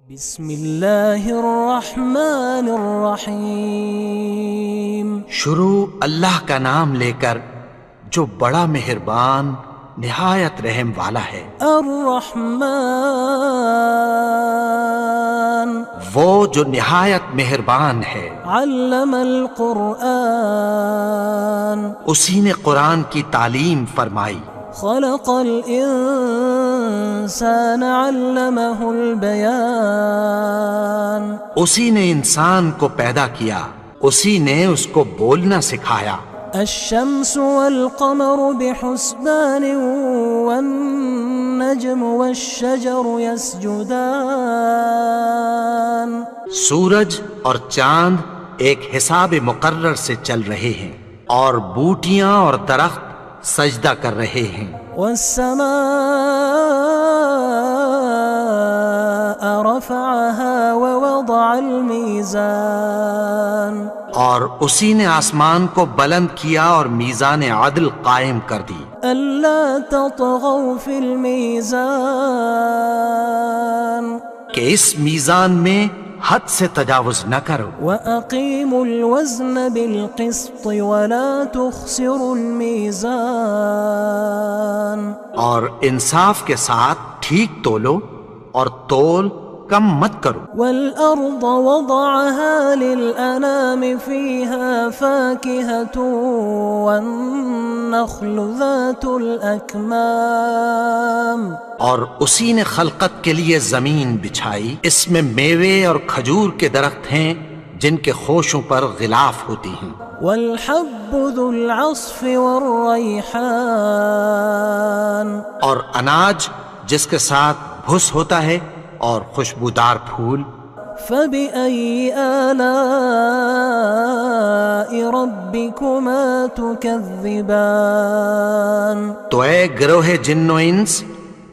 بسم اللہ الرحمن الرحیم۔ شروع اللہ کا نام لے کر جو بڑا مہربان نہایت رحم والا ہے۔ الرحمن وہ جو نہایت مہربان ہے۔ علم القرآن اسی نے قرآن کی تعلیم فرمائی۔ خلق الانسان علمہ البیان اسی نے انسان کو پیدا کیا، اسی نے اس کو بولنا سکھایا۔ الشمس والقمر بحسبان والنجم والشجر يسجدان سورج اور چاند ایک حساب مقرر سے چل رہے ہیں، اور بوٹیاں اور درخت سجدہ کر رہے ہیں۔ والسماء رفعها ووضع الميزان اور اسی نے آسمان کو بلند کیا اور میزان عدل قائم کر دی۔ ألا تطغوا في الميزان کہ اس میزان میں حد سے تجاوز نہ کرو۔ وأقيموا الوزن بالقسط ولا تخسروا الميزان اور انصاف کے ساتھ ٹھیک تولو اور تول کم مت کرو۔ والأرض وضعها للأنام فيها فاكهة والنخل ذات الأكمام اور اسی نے خلقت کے لیے زمین بچھائی، اس میں میوے اور کھجور کے درخت ہیں جن کے خوشوں پر غلاف ہوتی ہیں۔ والحب ذو العصف والریحان اور اناج جس کے ساتھ بھس ہوتا ہے اور خوشبودار پھول۔ فبأي آلاء ربكما تكذبان تو اے گروہ جن و انس،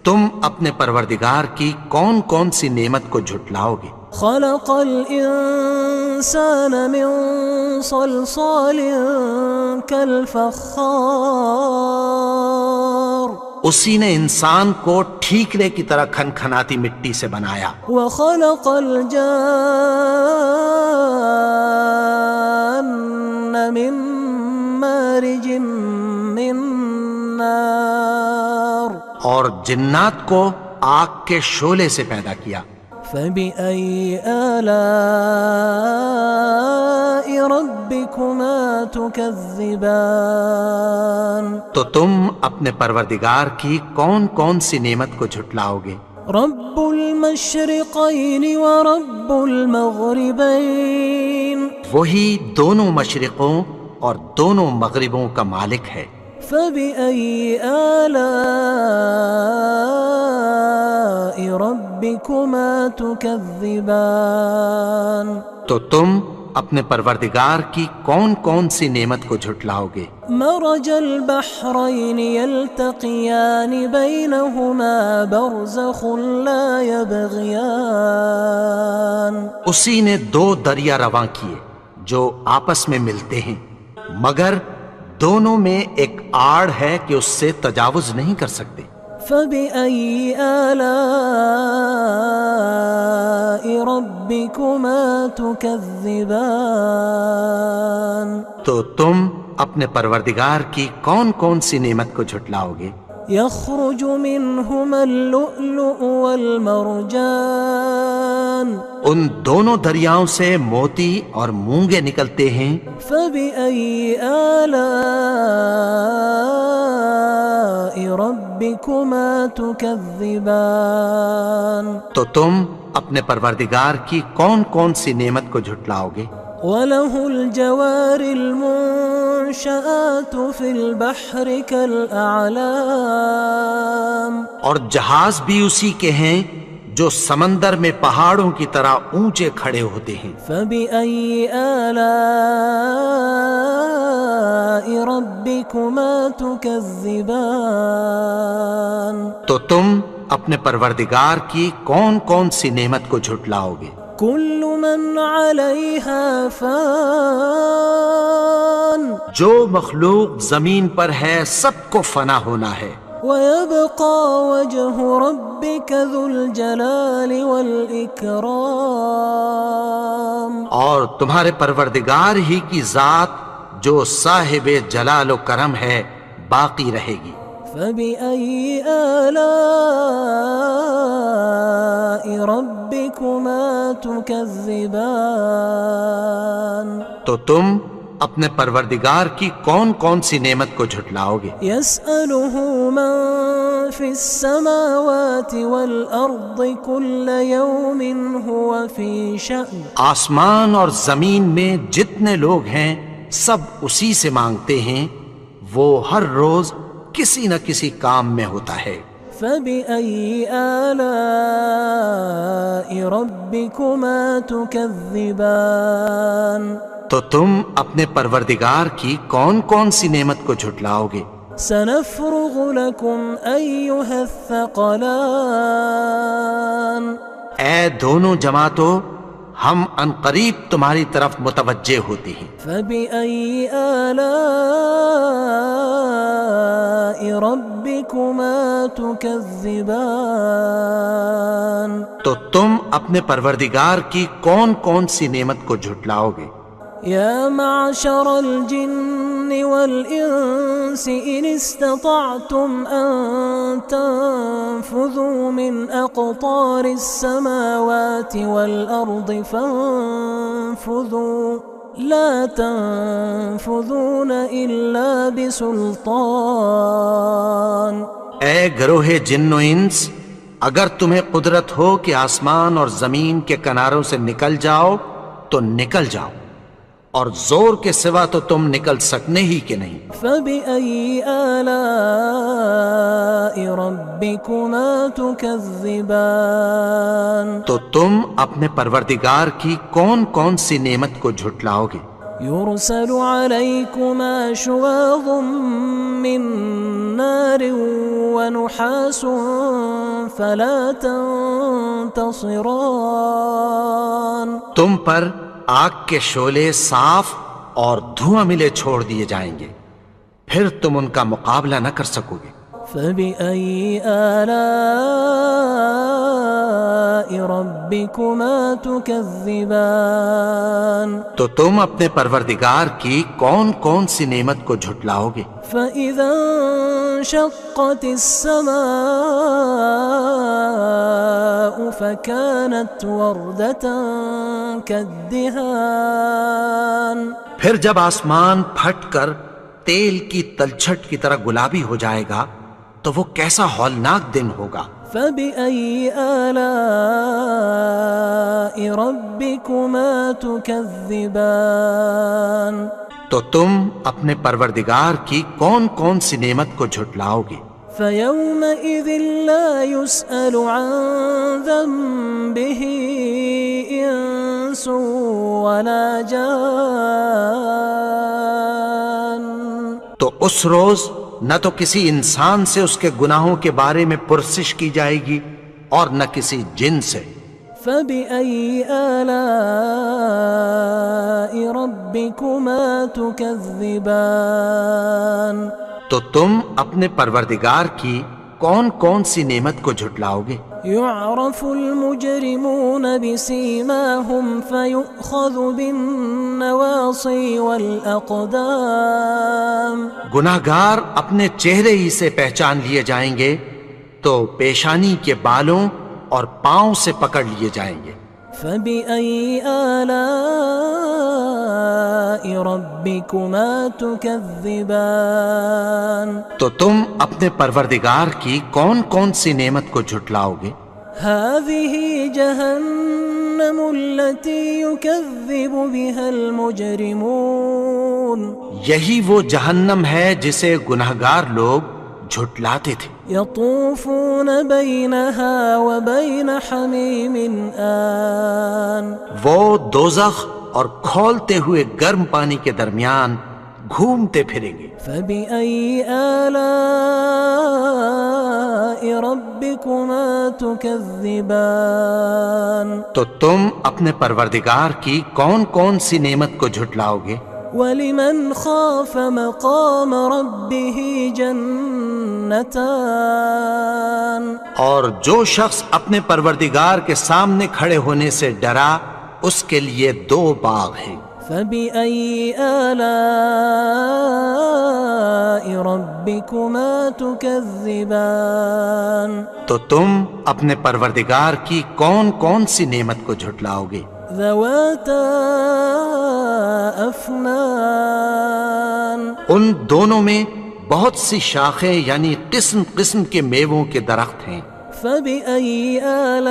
تم اپنے پروردگار کی کون کون سی نعمت کو جھٹلاؤ گے؟ خلق الإنسان من صلصال كالفخار اسی نے انسان کو ٹھیکرے کی طرح کھنکھناتی مٹی سے بنایا۔ وخلق الجان من مارج من نار اور جنات کو آگ کے شعلے سے پیدا کیا۔ فبأي آلاء ربكما تكذبان تو تم اپنے پروردگار کی کون کون سی نعمت کو جھٹلاؤ گے؟ رب المشرقين ورب المغربين وہی دونوں مشرقوں اور دونوں مغربوں کا مالک ہے۔ فبأي آلاء ربكما تكذبان تو تم اپنے پروردگار کی کون کون سی نعمت کو جھٹلاؤ گے؟ مرج البحرين يلتقيان بينهما برزخ لا يبغيان اسی نے دو دریا رواں کیے جو آپس میں ملتے ہیں، مگر دونوں میں ایک آڑ ہے کہ اس سے تجاوز نہیں کر سکتے۔ فبأي آلاء ربكما تكذبان تو تم اپنے پروردگار کی کون کون سی نعمت کو جھٹلاؤ گے؟ يخرج منهما اللؤلؤ والمرجان ان دونوں دریاؤں سے موتی اور مونگے نکلتے ہیں۔ فبأي آلاء ربكما تكذبان تو تم اپنے پروردگار کی کون کون سی نعمت کو جھٹلاؤ گے؟ وله الجوار المنشآت في البحر كالأعلام اور جہاز بھی اسی کے ہیں جو سمندر میں پہاڑوں کی طرح اونچے کھڑے ہوتے ہیں۔ فبأي آلاء ربكما تكذبان تو تم اپنے پروردگار کی کون کون سی نعمت کو جھٹلاؤ گے؟ كل من عليها فان جو مخلوق زمین پر ہے سب کو فنا ہونا ہے۔ ويبقى وجه ربك ذو الجلال والإكرام. اور تمہارے پروردگار ہی کی ذات جو صاحب جلال و کرم ہے باقی رہے گی. فبأي آلاء ربكما تكذبان. تو تم اپنے پروردگار کی کون کون سی نعمت کو جھٹلاؤ گے؟ يسأله من في السماوات والأرض كل يوم هو في شأن. آسمان اور زمین میں جتنے لوگ ہیں سب اسی سے مانگتے ہیں، وہ ہر روز کسی نہ کسی کام میں ہوتا ہے. فبأي آلاء ربكما تكذبان. تو تم اپنے پروردگار کی کون کون سی نعمت کو جھٹلاؤ گے؟ سنفرغ لكم أيها الثقلان. اے دونوں جماعتوں، ہم عنقریب تمہاری طرف متوجہ ہوتے ہیں. فبأي آلاء ربكما تكذبان. تو تم اپنے پروردگار کی کون کون سی نعمت کو جھٹلاؤ گے؟ يا معشر الجن والإنس إن استطعتم أن تنفذوا من أقطار السماوات والأرض فانفذوا لا تنفذون إلا بسلطان. اے گروہ جن و انس، اگر تمہیں قدرت ہو کہ آسمان اور زمین کے کناروں سے نکل جاؤ تو نکل جاؤ، اور زور کے سوا تو تم نکل سکنے ہی کہ نہیں. فبأي آلاء ربكما تكذبان. تو تم اپنے پروردگار کی کون کون سی نعمت کو جھٹلاؤ گے؟ يرسل عليكما شواظ من نار ونحاس فلا تنتصران. تم پر آگ کے شعلے صاف اور دھواں ملے چھوڑ دیے جائیں گے، پھر تم ان کا مقابلہ نہ کر سکو گے. فبأي آلاء ربكما تكذبان. تو تم اپنے پروردگار کی کون کون سی نعمت کو جھٹلاؤ گے؟ فإذا انشقت السماء فكانت وردة كالدهان. پھر جب آسمان پھٹ کر تیل کی تلچھٹ کی طرح گلابی ہو جائے گا تو وہ کیسا ہولناک دن ہوگا. فبأي آلاء ربكما تكذبان. تو تم اپنے پروردگار کی کون کون سی نعمت کو جھٹلاؤ گے؟ فيومئذ لا يسأل عن ذنبه إنس ولا جان. تو اس روز نہ تو کسی انسان سے اس کے گناہوں کے بارے میں پرسش کی جائے گی اور نہ کسی جن سے. فبأي آلاء ربكما تكذبان. تو تم اپنے پروردگار کی کون کون سی نعمت کو جھٹلاؤ گے؟ يعرف المجرمون بسيماهم فيؤخذ بالنواصي والأقدام. گناہگار اپنے چہرے ہی سے پہچان لیے جائیں گے تو پیشانی کے بالوں اور پاؤں سے پکڑ لیے جائیں گے. فبأي آلاء ربكما تكذبان. تو تم اپنے پروردگار کی کون کون سی نعمت کو جھٹلاؤ گے؟ هذه جهنم التي يكذب بها المجرمون. یہی وہ جہنم ہے جسے گناہگار لوگ جھٹلاتے تھے. يطوفون بينها وبين حميم آن. وہ دوزخ اور کھولتے ہوئے گرم پانی کے درمیان گھومتے پھریں گے. فبأي آلاء ربكما تكذبان. تو تم اپنے پروردگار کی کون کون سی نعمت کو جھٹلاؤ گے؟ ولمن خاف مقام ربه جنتان اور جو شخص اپنے پروردگار کے سامنے کھڑے ہونے سے ڈرا اس کے لیے 2 باغ ہیں۔ فبأي آلاء ربكما تكذبان تو تم اپنے پروردگار کی کون کون سی نعمت کو جھٹلاؤ گے؟ ذواتا افنان ان دونوں میں بہت سی شاخیں یعنی قسم قسم کے میووں کے درخت ہیں۔ فبأي آلاء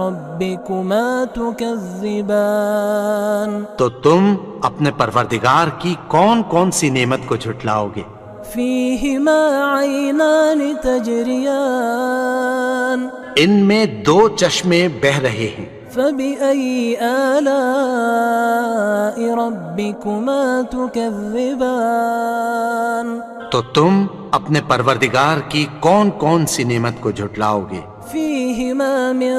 ربكما تكذبان تو تم اپنے پروردگار کی کون کون سی نعمت کو جھٹلاؤ گے؟ فيهما عينان تجريان ان میں 2 چشمے بہہ رہے ہیں۔ فبأي آلاء ربكما تكذبان تو تم اپنے پروردگار کی کون کون سی نعمت کو جھٹلاؤ گے؟ فيهما من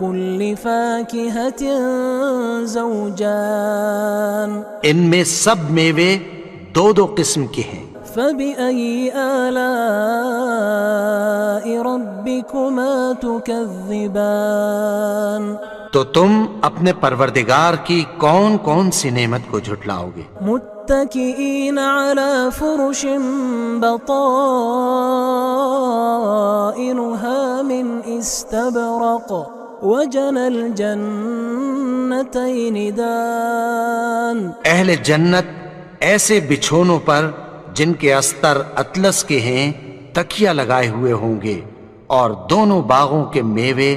كل فاكهة زوجان ان میں سب میوے 2 قسم کے ہیں۔ فبأي آلاء ربكما تكذبان تو تم اپنے پروردگار کی کون کون سی نعمت کو جھٹلاؤ گے؟ متكئين على فرش بطائنها من استبرق وجنى الجنتين دان اہل جنت ایسے بچھونوں پر جن کے استر اطلس کے ہیں تکیہ لگائے ہوئے ہوں گے اور دونوں باغوں کے میوے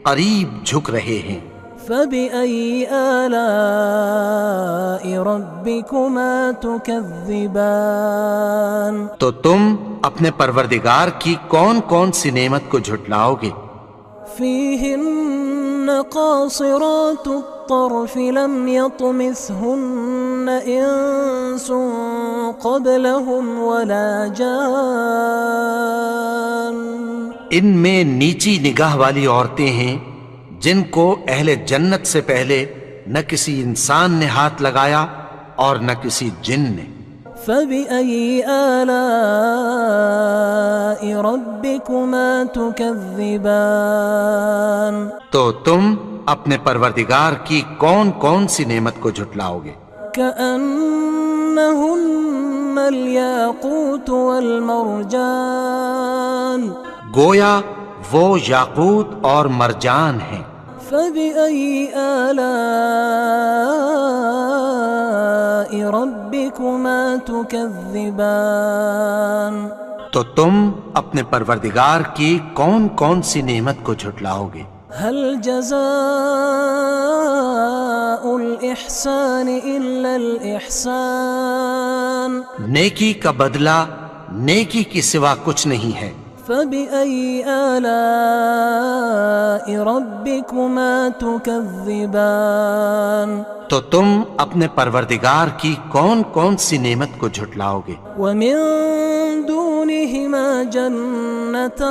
قریب جھک رہے ہیں۔ فبأي آلاء ربكما تكذبان تو تم اپنے پروردگار کی کون کون سی نعمت کو جھٹلاؤ گے؟ فيهن قاصرات الطرف لم يطمثهن إنس قبلهم ولا جان ان میں نیچی نگاہ والی عورتیں ہیں جن کو اہل جنت سے پہلے نہ کسی انسان نے ہاتھ لگایا اور نہ کسی جن نے۔ فبأي آلاء ربكما تكذبان تو تم اپنے پروردگار کی کون کون سی نعمت کو جھٹلاؤ گے؟ كأنهن الياقوت والمرجان گویا وہ یاقوت اور مرجان ہیں۔ فبأي آلاء ربكما تكذبان تو تم اپنے پروردگار کی کون کون سی نعمت کو جھٹلاؤ گے؟ هل جزاء الإحسان إلا الإحسان نیکی کا بدلہ نیکی کی سوا کچھ نہیں ہے۔ فبأي آلاء ربكما تكذبان تو تم اپنے پروردگار کی کون کون سی نعمت کو جھٹلاؤ گے؟ ومن دونهما جنتان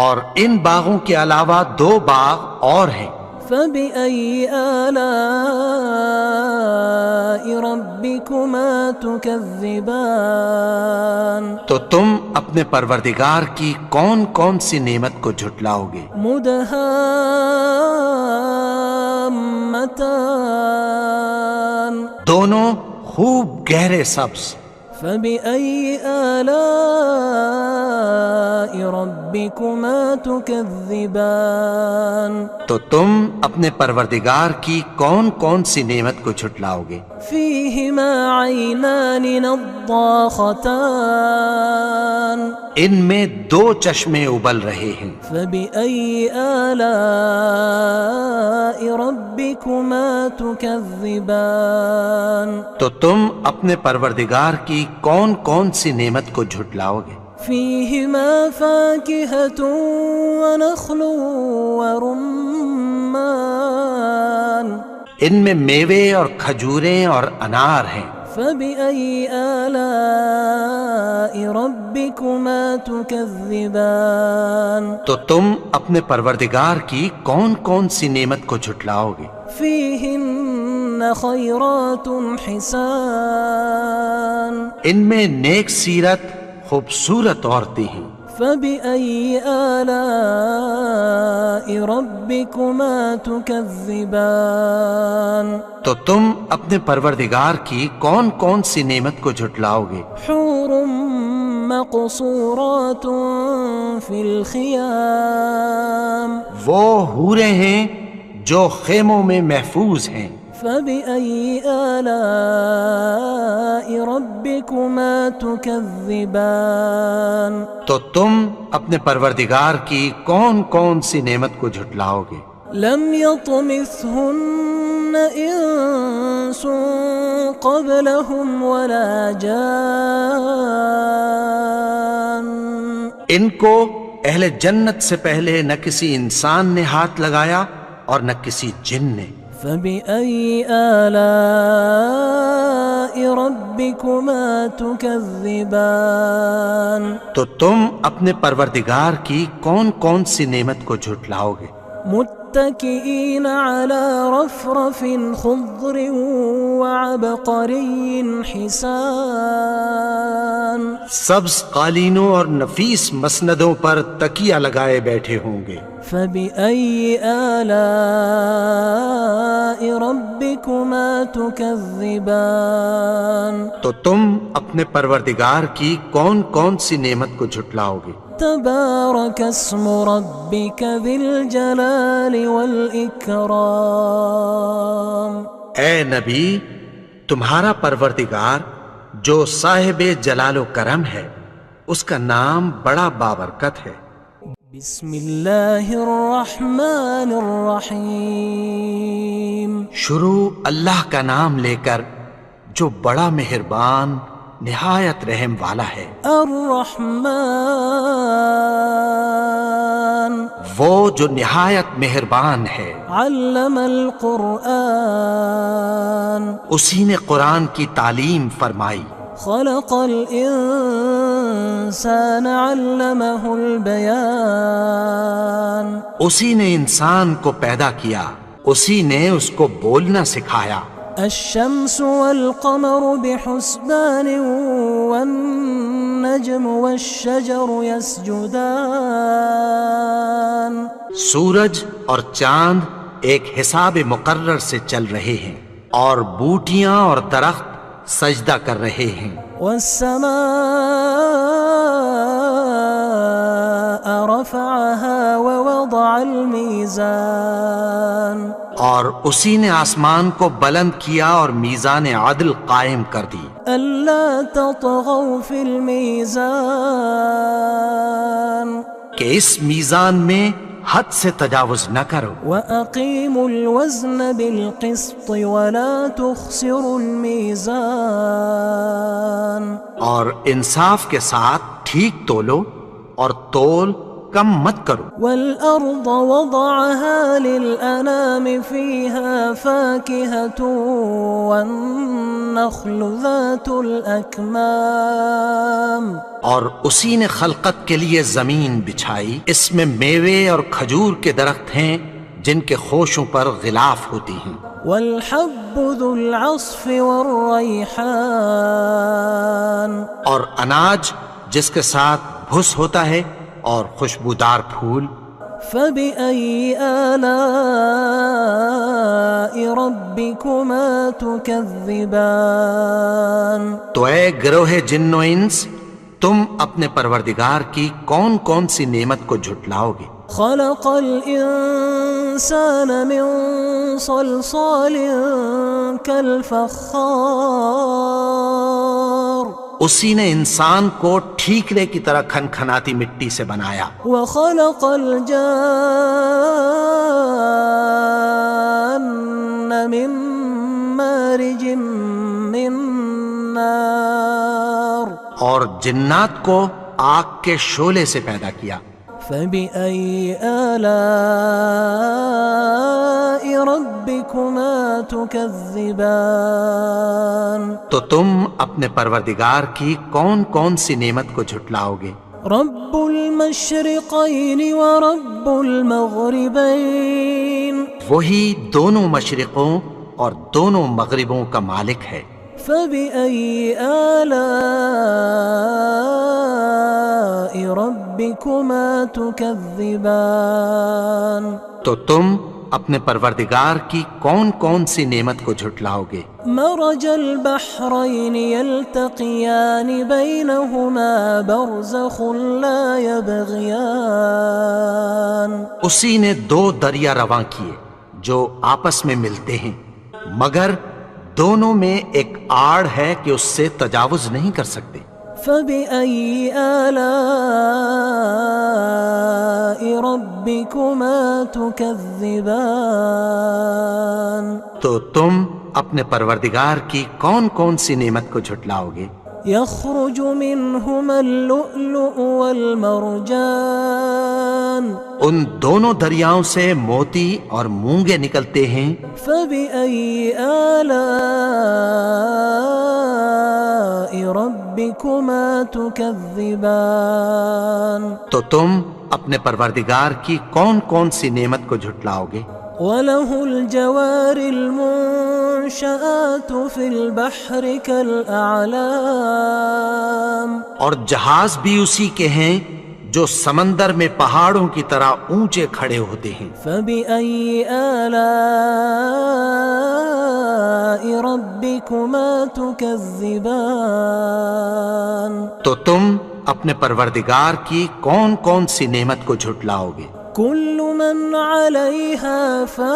اور ان باغوں کے علاوہ 2 باغ اور ہیں۔ فبأي آلاء ربكما تكذبان تو تم اپنے پروردگار کی کون کون سی نعمت کو جھٹلاؤ گے؟ مدهامتان دونوں خوب گہرے سبز۔ فبأي آلاء ربكما تكذبان تو تم اپنے پروردگار کی کون کون سی نعمت کو جھٹلاؤ گے؟ فيهما عينان نضاختان ان میں 2 چشمے ابل رہے ہیں۔ فبأي آلاء ربكما تكذبان تو تم اپنے پروردگار کی کون کون سی نعمت کو جھٹلاؤ گے؟ فيهما فاكهة ونخل ورمان ان میں میوے اور کھجوریں اور انار ہیں۔ فبأي آلاء ربكما تكذبان تو تم اپنے پروردگار کی کون کون سی نعمت کو جھٹلاؤ گے؟ فيهن خيرات حسان ان میں نیک سیرت خوبصورت عورتیں ہیں. فبأي آلاء ربكما تكذبان تو تم اپنے پروردگار کی کون کون سی نعمت کو جھٹلاؤ گے؟ حور مقصورات في الخيام وہ حوریں ہیں جو خیموں میں محفوظ ہیں. فبأي آلاء ربكما تكذبان تو تم اپنے پروردگار کی کون کون سی نعمت کو جھٹلاؤ گے؟ لم يطمثهن إنس قبلهم ولا جان ان کو اہل جنت سے پہلے نہ کسی انسان نے ہاتھ لگایا اور نہ کسی جن نے. فبأي آلاء ربكما تكذبان تو تم اپنے پروردگار کی کون کون سی نعمت کو جھٹلاؤ گے؟ متكئين على رفرف خضر وعبقري حسان سبز قالینوں اور نفیس مسندوں پر تکیہ لگائے بیٹھے ہوں گے. فبأي آلاء ربكما تكذبان تو تم اپنے پروردگار کی کون کون سی نعمت کو جھٹلاؤ گے؟ تبارك اسم ربك ذي الجلال والإكرام اے نبی، تمہارا پروردگار جو صاحب جلال و کرم ہے اس کا نام بڑا بابرکت ہے. بسم اللہ الرحمن الرحیم شروع اللہ کا نام لے کر جو بڑا مہربان نہایت رحم والا ہے. الرحمن وہ جو نہایت مہربان ہے. علم القرآن اسی نے قرآن کی تعلیم فرمائی. خلق الانسان علمہ البیان اسی نے انسان کو پیدا کیا، اسی نے اس کو بولنا سکھایا. الشمس والقمر بحسبان والنجم والشجر يسجدان سورج اور چاند ایک حساب مقرر سے چل رہے ہیں اور بوٹیاں اور درخت سجدہ کر رہے ہیں. والسماء رفعها ووضع الميزان اور اسی نے آسمان کو بلند کیا اور میزان عدل قائم کر دی. ألا تطغوا في الميزان کہ اس میزان میں حد سے تجاوز نہ کرو. وأقيموا الوزن بالقسط ولا تخسروا الميزان اور انصاف کے ساتھ ٹھیک تولو اور تول کم مت کرو. والأرض وضعها للأنام فيها فاكهة والنخل ذات الأكمام اور اسی نے خلقت کے لیے زمین بچھائی، اس میں میوے اور کھجور کے درخت ہیں جن کے خوشوں پر غلاف ہوتی ہیں. والحب ذو العصف والريحان اور اناج جس کے ساتھ بھس ہوتا ہے اور خوشبودار پھول. فبأي آلاء ربكما تكذبان تو اے گروہ جن و انس، تم اپنے پروردگار کی کون کون سی نعمت کو جھٹلاؤ گے؟ خلق الإنسان من صلصال كالفخار اسی نے انسان کو ٹھیکرے کی طرح کھنکھناتی مٹی سے بنایا. وخلق الجان من مارج من نار اور جنات کو آگ کے شعلے سے پیدا کیا. فبأي آلاء ربكما تكذبان تو تم اپنے پروردگار کی کون کون سی نعمت کو جھٹلاؤ گے؟ رب المشرقين ورب المغربين وہی دونوں مشرقوں اور دونوں مغربوں کا مالک ہے، فبأي آلاء ربكما تكذبان تو تم اپنے پروردگار کی کون کون سی نعمت کو جھٹلاؤ گے؟ مرج البحرين يلتقيان بينهما برزخ لا يبغيان اسی نے دو دریا رواں کیے جو آپس میں ملتے ہیں، مگر دونوں میں ایک آڑ ہے کہ اس سے تجاوز نہیں کر سکتے۔ فبأي آلاء ربكما تكذبان تو تم اپنے پروردگار کی کون کون سی نعمت کو جھٹلاؤ گے؟ يخرج منهما اللؤلؤ والمرجان ان دونوں دریاؤں سے موتی اور مونگے نکلتے ہیں۔ فبأي آلاء ربكما تكذبان تو تم اپنے پروردگار کی کون کون سی نعمت کو جھٹلاؤ گے؟ وله الجوار المنشآت في البحر كالأعلام اور جہاز بھی اسی کے ہیں جو سمندر میں پہاڑوں کی طرح اونچے کھڑے ہوتے ہیں۔ فبأي آلاء ربكما تكذبان تو تم اپنے پروردگار کی کون کون سی نعمت کو جھٹلاؤ گے؟ كل من عليها فان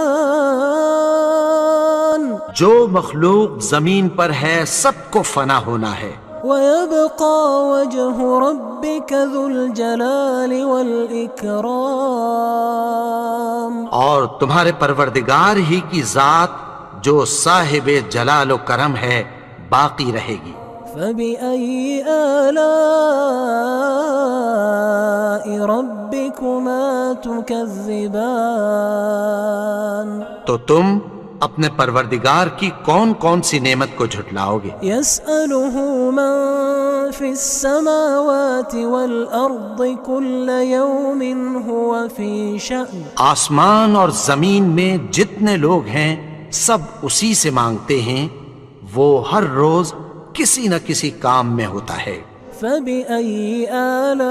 جو مخلوق زمین پر ہے سب کو فنا ہونا ہے، ويبقى وجه ربك ذو الجلال والإكرام اور تمہارے پروردگار ہی کی ذات جو صاحب جلال و کرم ہے باقی رہے گی۔ فبأي آلاء ربكما تكذبان تو تم اپنے پروردگار کی کون کون سی نعمت کو جھٹلاؤ گے؟ يسأله من في السماوات والأرض كل يوم هو في شأن آسمان اور زمین میں جتنے لوگ ہیں سب اسی سے مانگتے ہیں، وہ ہر روز کسی نہ کسی کام میں ہوتا ہے۔ فبأي آلاء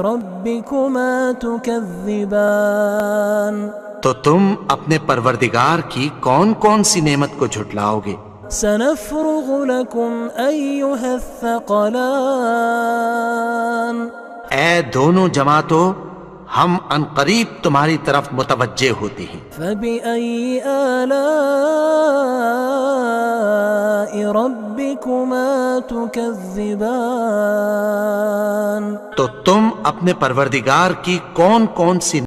ربكما تكذبان تو تم اپنے پروردگار کی کون کون سی نعمت کو جھٹلاؤ گے؟ سنفرغ لكم أيها الثقلان اے دونوں جماعتوں، ہم عنقریب تمہاری طرف متوجہ ہوتے ہیں۔ فبأي آلاء ربكما تكذبان تو تم اپنے پروردگار کی کون کون سی